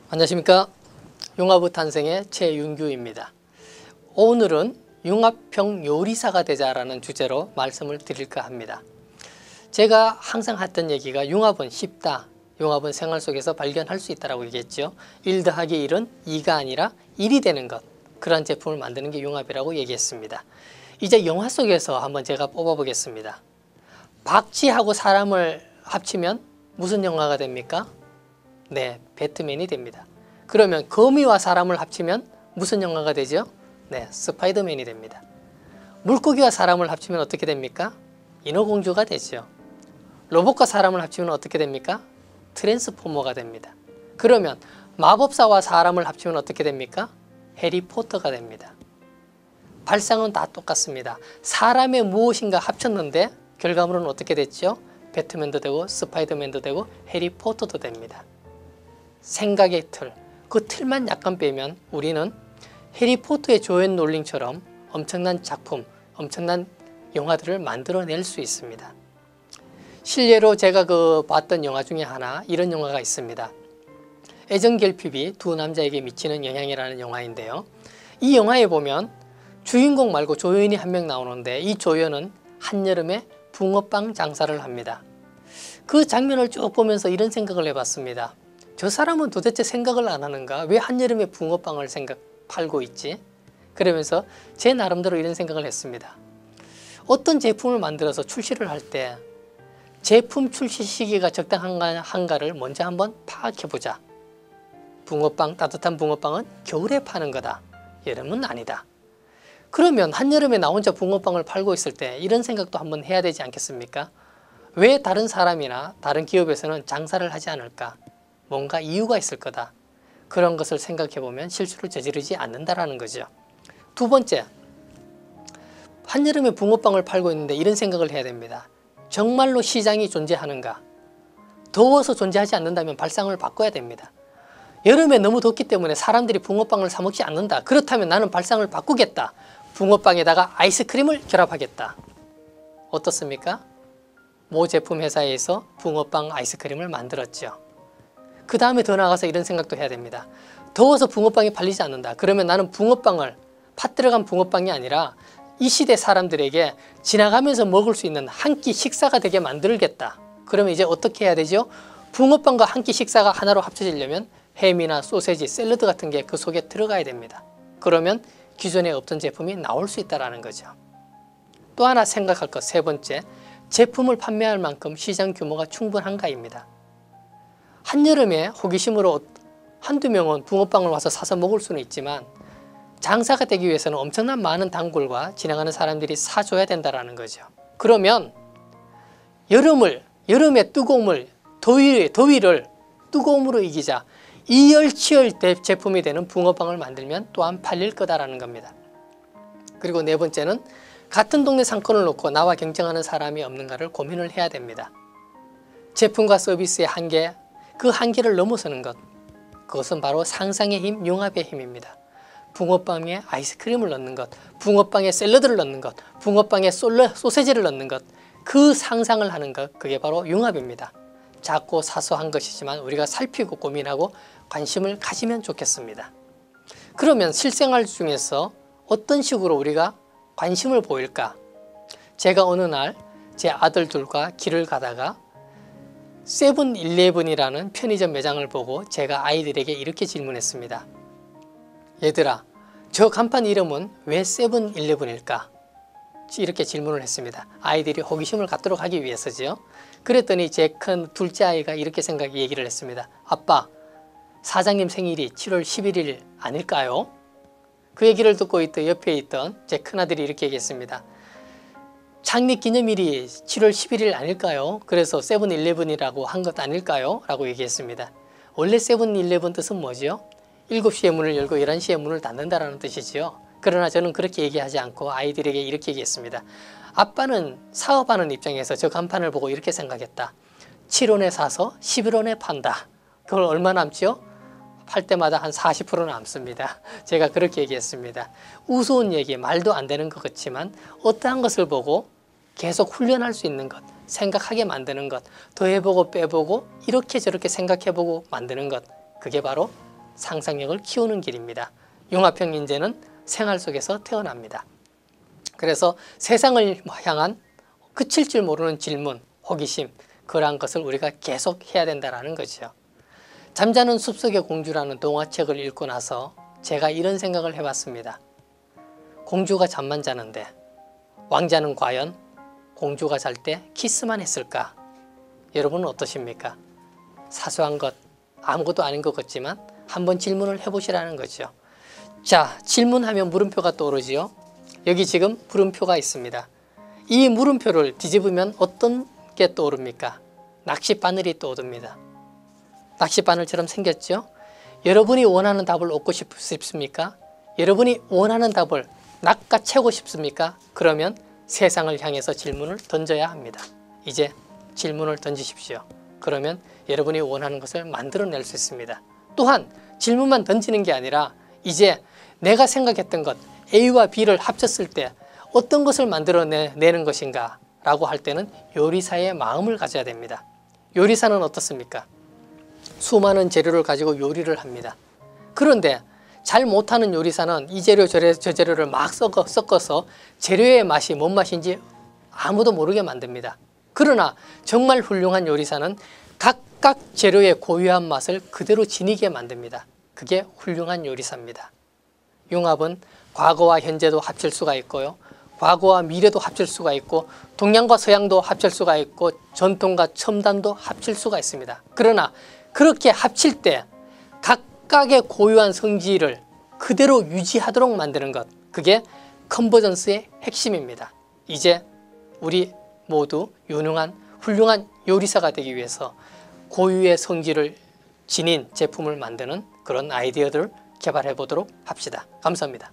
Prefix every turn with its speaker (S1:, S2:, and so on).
S1: 안녕하십니까. 융합의 탄생의 최윤규입니다. 오늘은 융합형 요리사가 되자라는 주제로 말씀을 드릴까 합니다. 제가 항상 했던 얘기가 융합은 쉽다. 융합은 생활 속에서 발견할 수 있다고 얘기했죠. 1 더하기 1은 2가 아니라 1이 되는 것. 그런 제품을 만드는 게 융합이라고 얘기했습니다. 이제 영화 속에서 한번 제가 뽑아보겠습니다. 박쥐하고 사람을 합치면 무슨 영화가 됩니까? 네, 배트맨이 됩니다. 그러면 거미와 사람을 합치면 무슨 영화가 되죠? 네, 스파이더맨이 됩니다. 물고기와 사람을 합치면 어떻게 됩니까? 인어공주가 되죠. 로봇과 사람을 합치면 어떻게 됩니까? 트랜스포머가 됩니다. 그러면 마법사와 사람을 합치면 어떻게 됩니까? 해리포터가 됩니다. 발상은 다 똑같습니다. 사람의 무엇인가 합쳤는데 결과물은 어떻게 됐죠? 배트맨도 되고 스파이더맨도 되고 해리포터도 됩니다. 생각의 틀, 그 틀만 약간 빼면 우리는 해리포터의 조앤 롤링처럼 엄청난 작품, 엄청난 영화들을 만들어낼 수 있습니다. 실례로 제가 봤던 영화 중에 하나, 이런 영화가 있습니다. 애정결핍이 두 남자에게 미치는 영향이라는 영화인데요. 이 영화에 보면 주인공 말고 조연이 한 명 나오는데 이 조연은 한여름에 붕어빵 장사를 합니다. 그 장면을 쭉 보면서 이런 생각을 해봤습니다. 저 사람은 도대체 생각을 안 하는가? 왜 한여름에 붕어빵을 팔고 있지? 그러면서 제 나름대로 이런 생각을 했습니다. 어떤 제품을 만들어서 출시를 할 때 제품 출시 시기가 적당한가를 먼저 한번 파악해보자. 붕어빵, 따뜻한 붕어빵은 겨울에 파는 거다. 여름은 아니다. 그러면 한여름에 나 혼자 붕어빵을 팔고 있을 때 이런 생각도 한번 해야 되지 않겠습니까? 왜 다른 사람이나 다른 기업에서는 장사를 하지 않을까? 뭔가 이유가 있을 거다. 그런 것을 생각해보면 실수를 저지르지 않는다라는 거죠. 두 번째, 한여름에 붕어빵을 팔고 있는데 이런 생각을 해야 됩니다. 정말로 시장이 존재하는가? 더워서 존재하지 않는다면 발상을 바꿔야 됩니다. 여름에 너무 덥기 때문에 사람들이 붕어빵을 사 먹지 않는다. 그렇다면 나는 발상을 바꾸겠다. 붕어빵에다가 아이스크림을 결합하겠다. 어떻습니까? 모 제품 회사에서 붕어빵 아이스크림을 만들었죠. 그 다음에 더 나아가서 이런 생각도 해야 됩니다. 더워서 붕어빵이 팔리지 않는다. 그러면 나는 붕어빵을, 팥 들어간 붕어빵이 아니라 이 시대 사람들에게 지나가면서 먹을 수 있는 한 끼 식사가 되게 만들겠다. 그러면 이제 어떻게 해야 되죠? 붕어빵과 한 끼 식사가 하나로 합쳐지려면 햄이나 소세지, 샐러드 같은 게 그 속에 들어가야 됩니다. 그러면 기존에 없던 제품이 나올 수 있다는 거죠. 또 하나 생각할 것, 세 번째, 제품을 판매할 만큼 시장 규모가 충분한가입니다. 한여름에 호기심으로 한두 명은 붕어빵을 와서 사서 먹을 수는 있지만 장사가 되기 위해서는 엄청난 많은 단골과 지나가는 사람들이 사줘야 된다는 거죠. 그러면 여름의 뜨거움을, 더위를 뜨거움으로 이기자. 이열치열 제품이 되는 붕어빵을 만들면 또한 팔릴 거다라는 겁니다. 그리고 네 번째는 같은 동네 상권을 놓고 나와 경쟁하는 사람이 없는가를 고민을 해야 됩니다. 제품과 서비스의 한계, 그 한계를 넘어서는 것, 그것은 바로 상상의 힘, 융합의 힘입니다. 붕어빵에 아이스크림을 넣는 것, 붕어빵에 샐러드를 넣는 것, 붕어빵에 소세지를 넣는 것, 그 상상을 하는 것, 그게 바로 융합입니다. 작고 사소한 것이지만 우리가 살피고 고민하고 관심을 가지면 좋겠습니다. 그러면 실생활 중에서 어떤 식으로 우리가 관심을 보일까? 제가 어느 날 제 아들들과 길을 가다가 세븐일레븐이라는 편의점 매장을 보고 제가 아이들에게 이렇게 질문했습니다. 얘들아, 저 간판 이름은 왜 세븐일레븐일까? 이렇게 질문을 했습니다. 아이들이 호기심을 갖도록 하기 위해서죠. 그랬더니 제 큰 둘째 아이가 이렇게 얘기를 했습니다. 아빠, 사장님 생일이 7월 11일 아닐까요? 그 얘기를 듣고 옆에 있던 제 큰아들이 이렇게 얘기했습니다. 창립기념일이 7월 11일 아닐까요? 그래서 세븐일레븐이라고 한 것 아닐까요? 라고 얘기했습니다. 원래 세븐일레븐 뜻은 뭐죠? 7시에 문을 열고 11시에 문을 닫는다라는 뜻이지요. 그러나 저는 그렇게 얘기하지 않고 아이들에게 이렇게 얘기했습니다. 아빠는 사업하는 입장에서 저 간판을 보고 이렇게 생각했다. 7원에 사서 11원에 판다. 그걸 얼마 남죠? 팔 때마다 한 40% 남습니다. 제가 그렇게 얘기했습니다. 우스운 얘기, 말도 안 되는 것 같지만 어떠한 것을 보고 계속 훈련할 수 있는 것, 생각하게 만드는 것, 더해보고 빼보고 이렇게 저렇게 생각해보고 만드는 것, 그게 바로 상상력을 키우는 길입니다. 융합형 인재는 생활 속에서 태어납니다. 그래서 세상을 향한 그칠 줄 모르는 질문, 호기심, 그러한 것을 우리가 계속 해야 된다는 거죠. 잠자는 숲속의 공주라는 동화책을 읽고 나서 제가 이런 생각을 해봤습니다. 공주가 잠만 자는데 왕자는 과연 공주가 잘 때 키스만 했을까? 여러분은 어떠십니까? 사소한 것, 아무것도 아닌 것 같지만 한번 질문을 해보시라는 거죠. 자, 질문하면 물음표가 떠오르지요. 여기 지금 물음표가 있습니다. 이 물음표를 뒤집으면 어떤 게 떠오릅니까? 낚싯바늘이 떠오릅니다. 낚싯바늘처럼 생겼죠? 여러분이 원하는 답을 얻고 싶습니까? 여러분이 원하는 답을 낚아채고 싶습니까? 그러면 세상을 향해서 질문을 던져야 합니다. 이제 질문을 던지십시오. 그러면 여러분이 원하는 것을 만들어낼 수 있습니다. 또한 질문만 던지는 게 아니라 이제 내가 생각했던 것 A와 B를 합쳤을 때 어떤 것을 만들어내는 것인가 라고 할 때는 요리사의 마음을 가져야 됩니다. 요리사는 어떻습니까? 수많은 재료를 가지고 요리를 합니다. 그런데 잘 못하는 요리사는 이 재료 저 재료를 막 섞어서 재료의 맛이 뭔 맛인지 아무도 모르게 만듭니다. 그러나 정말 훌륭한 요리사는 각각 재료의 고유한 맛을 그대로 지니게 만듭니다. 그게 훌륭한 요리사입니다. 융합은 과거와 현재도 합칠 수가 있고요. 과거와 미래도 합칠 수가 있고 동양과 서양도 합칠 수가 있고 전통과 첨단도 합칠 수가 있습니다. 그러나 그렇게 합칠 때 각각의 고유한 성질을 그대로 유지하도록 만드는 것, 그게 컨버전스의 핵심입니다. 이제 우리 모두 유능한 훌륭한 요리사가 되기 위해서 고유의 성질을 지닌 제품을 만드는 그런 아이디어들을 개발해 보도록 합시다. 감사합니다.